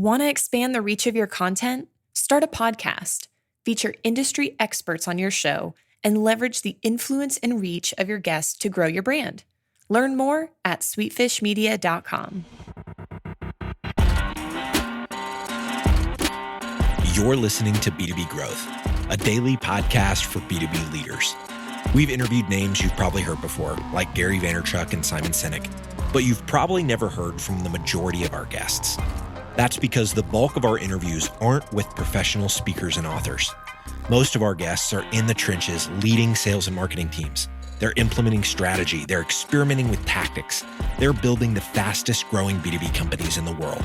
Want to expand the reach of your content? Start a podcast. Feature industry experts on your show and leverage the influence and reach of your guests to grow your brand. Learn more at sweetfishmedia.com. You're listening to B2B Growth, a daily podcast for B2B leaders. We've interviewed names you've probably heard before, like Gary Vaynerchuk and Simon Sinek, but you've probably never heard from the majority of our guests. That's because the bulk of our interviews aren't with professional speakers and authors. Most of our guests are in the trenches leading sales and marketing teams. They're implementing strategy. They're experimenting with tactics. They're building the fastest growing B2B companies in the world.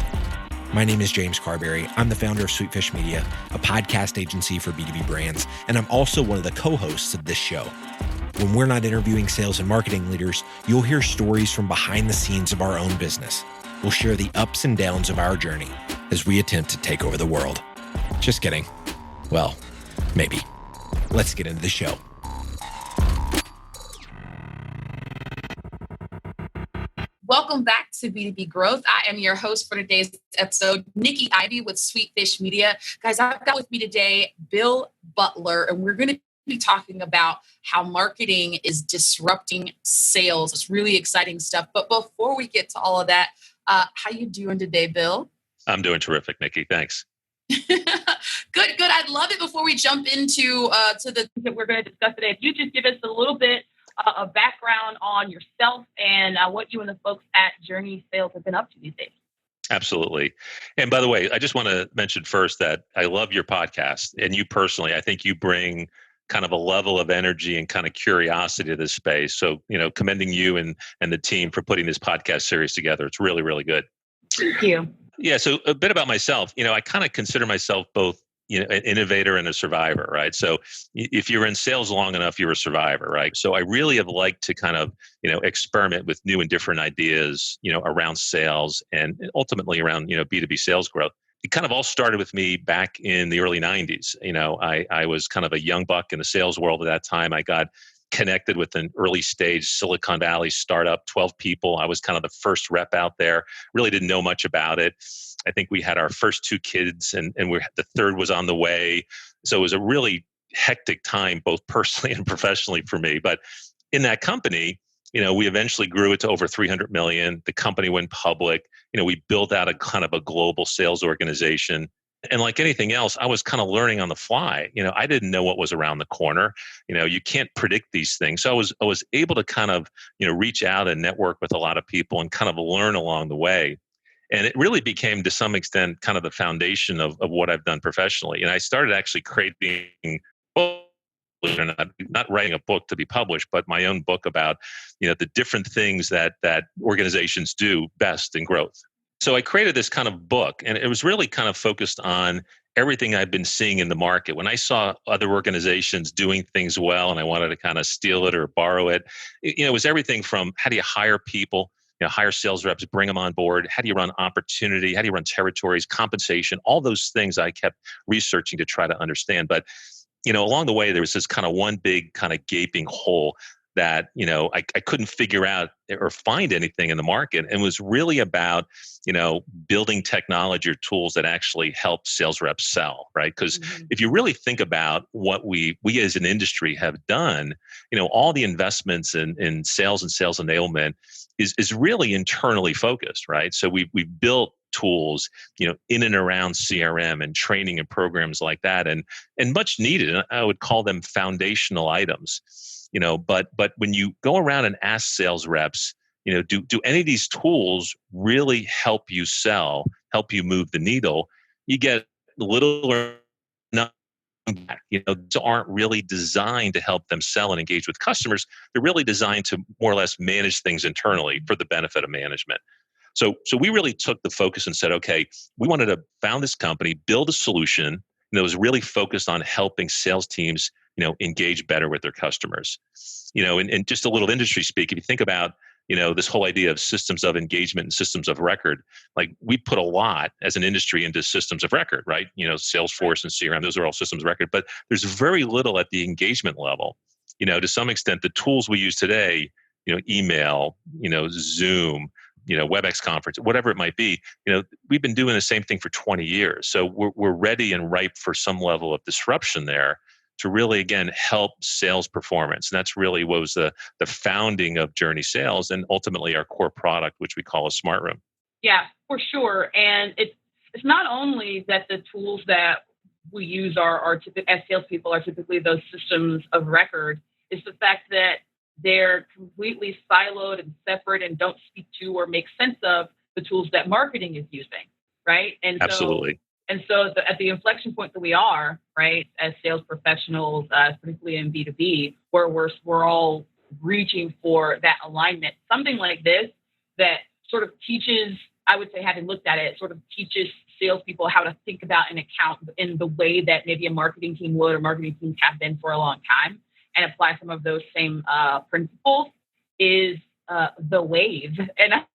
My name is James Carberry. I'm the founder of Sweetfish Media, a podcast agency for B2B brands, and I'm also one of the co-hosts of this show. When we're not interviewing sales and marketing leaders, you'll hear stories from behind the scenes of our own business. We'll share the ups and downs of our journey as we attempt to take over the world. Just kidding. Well, maybe. Let's get into the show. Welcome back to B2B Growth. I am your host for today's episode, Nikki Ivy with Sweetfish Media. Guys, I've got with me today Bill Butler, and we're going to be talking about how marketing is disrupting sales. It's really exciting stuff. But before we get to all of that, how you doing today, Bill? I'm doing terrific, Nikki. Thanks. Good. I'd love it before we jump into to the things that we're going to discuss today. If you just give us a little bit of background on yourself and what you and the folks at Journey Sales have been up to these days. Absolutely. And by the way, I just want to mention first that I love your podcast, and you personally, I think you bring kind of a level of energy and kind of curiosity to this space. So, commending you and the team for putting this podcast series together. It's really, really good. Thank you. Yeah. So a bit about myself, I kind of consider myself both, an innovator and a survivor, right? So if you're in sales long enough, you're a survivor, right? So I really have liked to kind of, experiment with new and different ideas, around sales and ultimately around, B2B sales growth. It kind of all started with me back in the early 90s. I was kind of a young buck in the sales world at that time. I got connected with an early stage Silicon Valley startup, 12 people. I was kind of the first rep out there, really didn't know much about it. I think we had our first 2 kids and the third was on the way. So it was a really hectic time, both personally and professionally for me. But in that company, we eventually grew it to over 300 million. The company went public. We built out a kind of a global sales organization. And like anything else, I was kind of learning on the fly. I didn't know what was around the corner. You can't predict these things. So I was able to kind of, reach out and network with a lot of people and kind of learn along the way. And it really became, to some extent, kind of the foundation of what I've done professionally. And I started actually creating books, not writing a book to be published, but my own book about, the different things that organizations do best in growth. So I created this kind of book, and it was really kind of focused on everything I've been seeing in the market. When I saw other organizations doing things well and I wanted to kind of steal it or borrow it, it was everything from how do you hire people, hire sales reps, bring them on board, how do you run opportunity, how do you run territories, compensation, all those things I kept researching to try to understand. But along the way, there was this kind of one big kind of gaping hole that, I couldn't figure out or find anything in the market, and was really about, building technology or tools that actually help sales reps sell, right? Because if you really think about what we as an industry have done, all the investments in sales and sales enablement is really internally focused, right? So we've built tools, in and around CRM and training and programs like that, and much needed. I would call them foundational items. But when you go around and ask sales reps, do any of these tools really help you sell, help you move the needle? You get little or nothing back. These aren't really designed to help them sell and engage with customers. They're really designed to more or less manage things internally for the benefit of management. So we really took the focus and said, okay, we wanted to found this company, build a solution that was really focused on helping sales teams, engage better with their customers. And just a little industry speak, if you think about, this whole idea of systems of engagement and systems of record, like we put a lot as an industry into systems of record, right? Salesforce and CRM, those are all systems of record, but there's very little at the engagement level. To some extent, the tools we use today, email, Zoom, WebEx conference, whatever it might be. We've been doing the same thing for 20 years. So we're ready and ripe for some level of disruption there to really, again, help sales performance. And that's really what was the founding of Journey Sales and ultimately our core product, which we call a Smart Room. Yeah, for sure. And it's not only that the tools that we use are as salespeople are typically those systems of record. It's the fact that they're completely siloed and separate and don't speak to or make sense of the tools that marketing is using, right? And Absolutely. So at the inflection point that we are, right, as sales professionals, particularly in B2B, where we're all reaching for that alignment, something like this that sort of teaches, I would say, having looked at it, sort of teaches salespeople how to think about an account in the way that maybe a marketing team would or marketing teams have been for a long time, and apply some of those same principles is the wave. And that's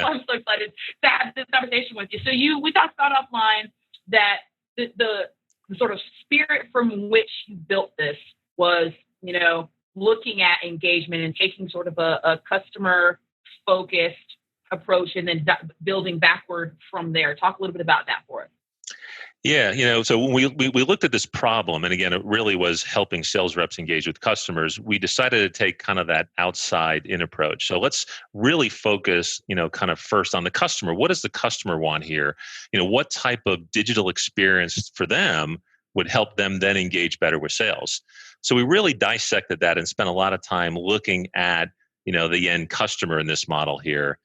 why I'm so excited to have this conversation with you. We talked about offline that the sort of spirit from which you built this was, looking at engagement and taking sort of a customer focused approach and then building backward from there. Talk a little bit about that for us. Yeah, so when we looked at this problem, and again, it really was helping sales reps engage with customers, we decided to take kind of that outside in approach. So let's really focus, kind of first on the customer. What does the customer want here? What type of digital experience for them would help them then engage better with sales? So we really dissected that and spent a lot of time looking at the end customer in this model here.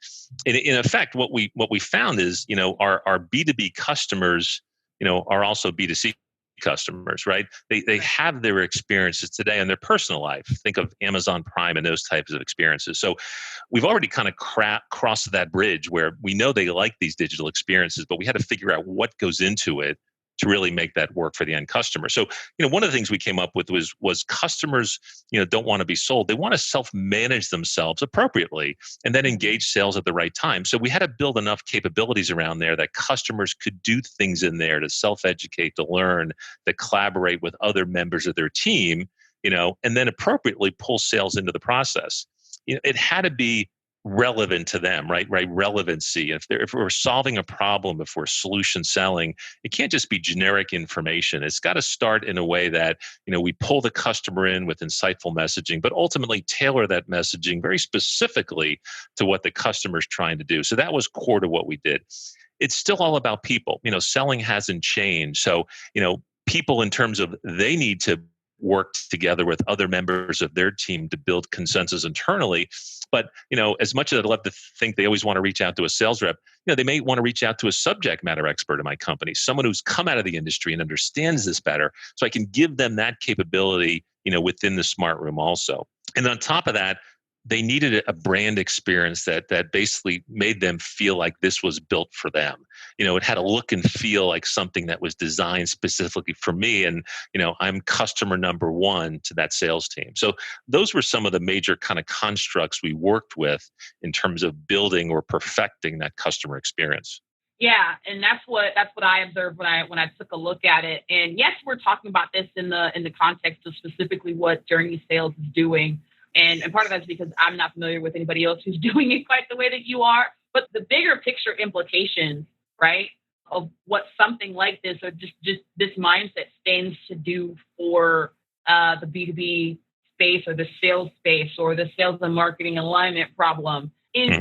In effect, what we found is, our B2B customers, are also B2C customers, right? They have their experiences today in their personal life. Think of Amazon Prime and those types of experiences. So we've already kind of crossed that bridge where we know they like these digital experiences, but we had to figure out what goes into it to really make that work for the end customer. So, one of the things we came up with was customers, don't want to be sold. They want to self-manage themselves appropriately and then engage sales at the right time. So we had to build enough capabilities around there that customers could do things in there to self-educate, to learn, to collaborate with other members of their team, and then appropriately pull sales into the process. It had to be relevant to them, right? Relevancy. If we're solving a problem, if we're solution selling, it can't just be generic information. It's got to start in a way that, we pull the customer in with insightful messaging, but ultimately tailor that messaging very specifically to what the customer's trying to do. So that was core to what we did. It's still all about people. Selling hasn't changed. So, people in terms of they need to work together with other members of their team to build consensus internally. But, as much as I'd love to think they always want to reach out to a sales rep, they may want to reach out to a subject matter expert in my company, someone who's come out of the industry and understands this better. So I can give them that capability, within the Smart Room also. And on top of that, they needed a brand experience that basically made them feel like this was built for them. It had a look and feel like something that was designed specifically for me. And, I'm customer number one to that sales team. So those were some of the major kind of constructs we worked with in terms of building or perfecting that customer experience. Yeah, and that's what I observed when I took a look at it. And yes, we're talking about this in the context of specifically what Journey Sales is doing. And part of that's because I'm not familiar with anybody else who's doing it quite the way that you are. But the bigger picture implications, right, of what something like this or just this mindset stands to do for the B2B space or the sales space or the sales and marketing alignment problem is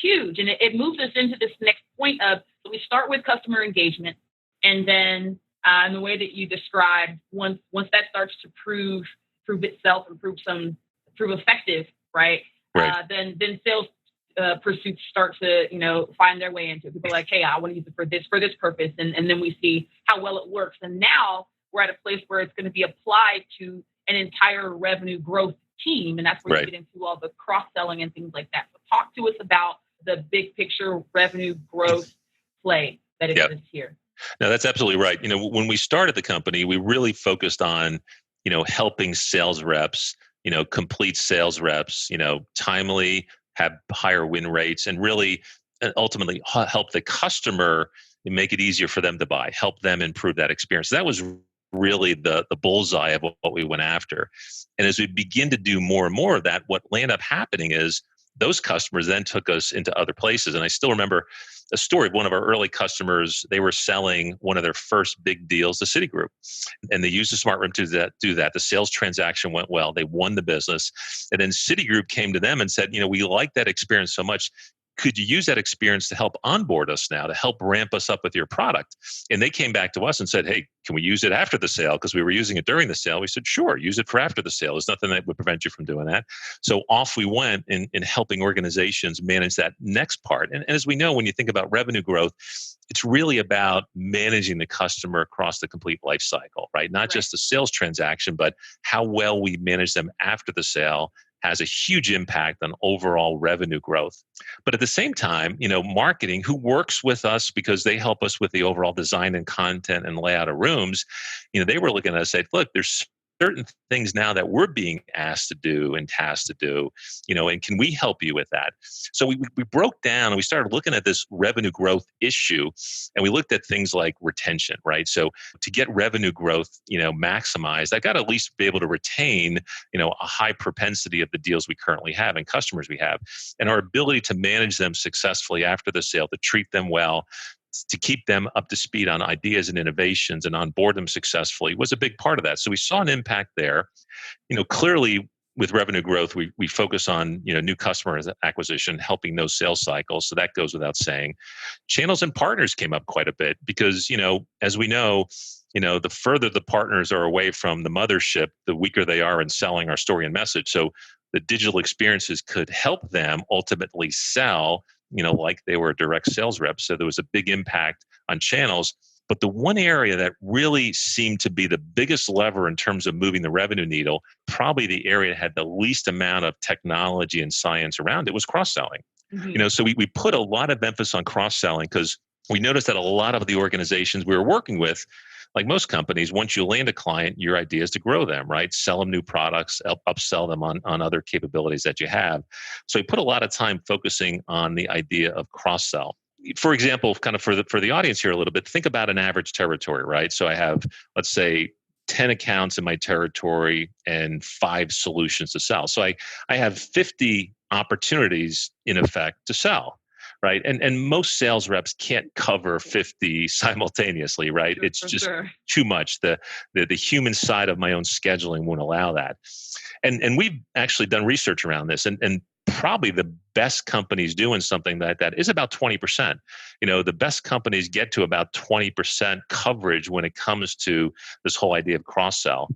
huge. And it moves us into this next point of, so we start with customer engagement. And then in the way that you described, once that starts to prove itself and prove effective, right? Then sales pursuits start to, find their way into it. People are like, hey, I want to use it for this purpose. And then we see how well it works. And now we're at a place where it's going to be applied to an entire revenue growth team. And that's where you get into all the cross-selling and things like that. So talk to us about the big picture revenue growth play that exists here. No, that's absolutely right. When we started the company, we really focused on, helping sales reps, complete sales reps, timely, have higher win rates, and really ultimately help the customer and make it easier for them to buy, help them improve that experience. That was really the bullseye of what we went after. And as we begin to do more and more of that, what ended up happening is those customers then took us into other places. And I still remember a story of one of our early customers. They were selling one of their first big deals to Citigroup, and they used the smart room to do that. The sales transaction went well. They won the business. And then Citigroup came to them and said, we like that experience so much. Could you use that experience to help onboard us now, to help ramp us up with your product? And they came back to us and said, hey, can we use it after the sale? Because we were using it during the sale. We said, sure, use it for after the sale. There's nothing that would prevent you from doing that. So off we went in helping organizations manage that next part. And as we know, when you think about revenue growth, it's really about managing the customer across the complete life cycle, right? Not just the sales transaction, but how well we manage them after the sale has a huge impact on overall revenue growth. But at the same time, marketing, who works with us because they help us with the overall design and content and layout of rooms, they were looking at us and say, look, there's certain things now that we're being asked to do and tasked to do, and can we help you with that? So we broke down and we started looking at this revenue growth issue, and we looked at things like retention, right? So to get revenue growth, maximized, I got to at least be able to retain, a high propensity of the deals we currently have and customers we have, and our ability to manage them successfully after the sale, to treat them well, to keep them up to speed on ideas and innovations and onboard them successfully was a big part of that. So we saw an impact there. Clearly with revenue growth, we focus on, new customer acquisition, helping those sales cycles. So that goes without saying. Channels and partners came up quite a bit because, as we know, the further the partners are away from the mothership, the weaker they are in selling our story and message. So the digital experiences could help them ultimately sell, like they were a direct sales rep. So there was a big impact on channels. But the one area that really seemed to be the biggest lever in terms of moving the revenue needle, probably the area that had the least amount of technology and science around it, was cross-selling. Mm-hmm. So we put a lot of emphasis on cross-selling because we noticed that a lot of the organizations we were working with, like most companies, once you land a client, your idea is to grow them, right? Sell them new products, upsell them on other capabilities that you have. So we put a lot of time focusing on the idea of cross-sell. For example, kind of for the audience here a little bit, think about an average territory, right? So I have, let's say, 10 accounts in my territory and 5 solutions to sell. So I have 50 opportunities in effect to sell. Right. And most sales reps can't cover 50 simultaneously, right? It's just too much. The human side of my own scheduling won't allow that. And we've actually done research around this, and probably the best companies doing something like that is about 20%. The best companies get to about 20% coverage when it comes to this whole idea of cross-sell.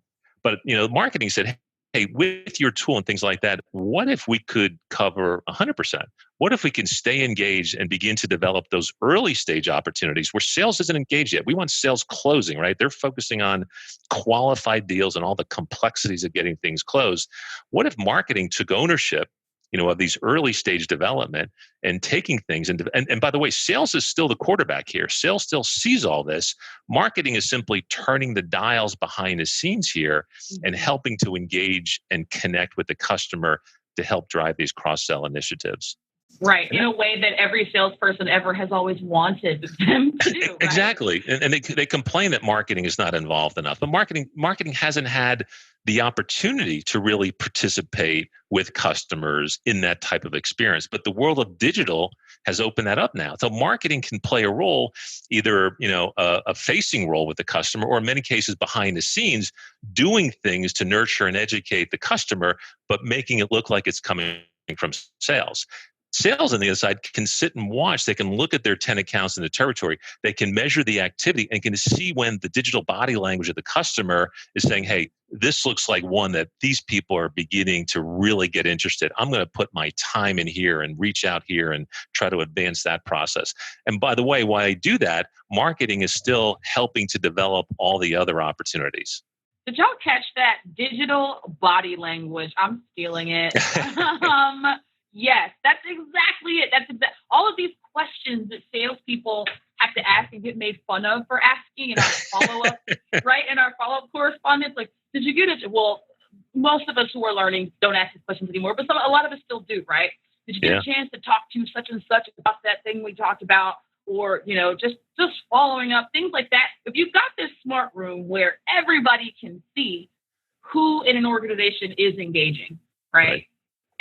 But, marketing said, hey, with your tool and things like that, what if we could cover 100%? What if we can stay engaged and begin to develop those early stage opportunities where sales isn't engaged yet? We want sales closing, right? They're focusing on qualified deals and all the complexities of getting things closed. What if marketing took ownership, of these early stage development and taking things and by the way, sales is still the quarterback here. Sales still sees all this. Marketing is simply turning the dials behind the scenes here and helping to engage and connect with the customer to help drive these cross-sell initiatives. Right. In a way that every salesperson ever has always wanted them to do. Right? Exactly. And they complain that marketing is not involved enough. But marketing hasn't had the opportunity to really participate with customers in that type of experience. But the world of digital has opened that up now. So marketing can play a role, either a facing role with the customer, or in many cases behind the scenes, doing things to nurture and educate the customer, but making it look like it's coming from sales. Sales on the other side can sit and watch. They can look at their 10 accounts in the territory. They can measure the activity and can see when the digital body language of the customer is saying, hey, this looks like one that these people are beginning to really get interested. I'm going to put my time in here and reach out here and try to advance that process. And by the way, while I do that, marketing is still helping to develop all the other opportunities. Did y'all catch that? Digital body language. I'm stealing it. Yes, that's exactly it. All of these questions that salespeople have to ask and get made fun of for asking in our follow-up, right? In our follow-up correspondence, like, did you get it? Well, most of us who are learning don't ask these questions anymore, but a lot of us still do, right? Did you get a chance to talk to such and such about that thing we talked about? Or, just following up, things like that. If you've got this smart room where everybody can see who in an organization is engaging, right?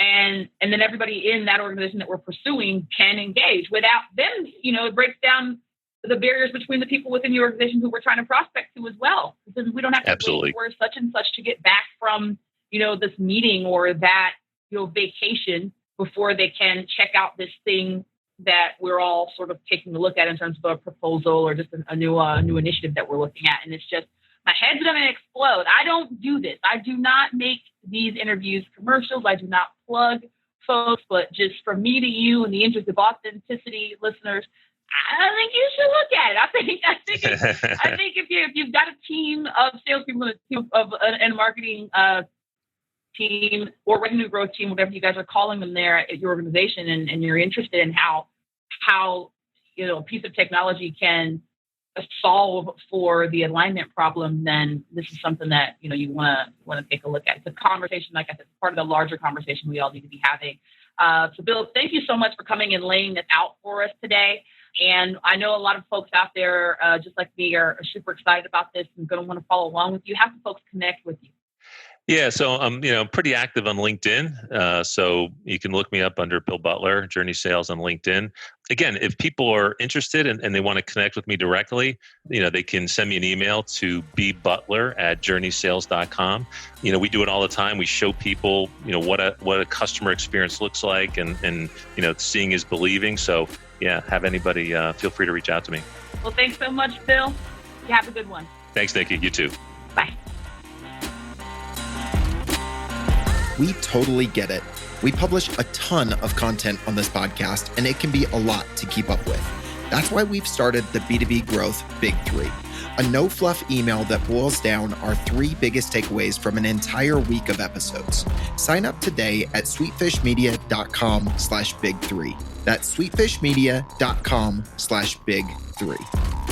And then everybody in that organization that we're pursuing can engage. Without them, it breaks down the barriers between the people within the organization who we're trying to prospect to as well. Because we don't have to wait for such and such to get back from, this meeting or that, vacation before they can check out this thing that we're all sort of taking a look at in terms of a proposal or just a new initiative that we're looking at. And it's just, my head's going to explode. I don't do this. I do not make these interviews commercials. I do not plug folks, but just from me to you in the interest of authenticity, listeners, I think you should look at it. I think if you've got a team of salespeople and a marketing team or revenue growth team, whatever you guys are calling them there at your organization, and you're interested in how a piece of technology can solve for the alignment problem, then this is something that you want to take a look at. It's a conversation, like I said, it's part of the larger conversation we all need to be having. So Bill, thank you so much for coming and laying this out for us today. And I know a lot of folks out there, just like me, are super excited about this and going to want to follow along with you. How can folks connect with you? Yeah, so I'm pretty active on LinkedIn. So you can look me up under Bill Butler, Journey Sales on LinkedIn. Again, if people are interested and they want to connect with me directly, they can send me an email to bbutler@journeysales.com. We do it all the time. We show people, what a customer experience looks like, and seeing is believing. So yeah, have anybody feel free to reach out to me. Well, thanks so much, Bill. You have a good one. Thanks, Nikki. You too. Bye. We totally get it. We publish a ton of content on this podcast, and it can be a lot to keep up with. That's why we've started the B2B Growth Big Three, a no-fluff email that boils down our 3 biggest takeaways from an entire week of episodes. Sign up today at sweetfishmedia.com/big3. That's sweetfishmedia.com/big3.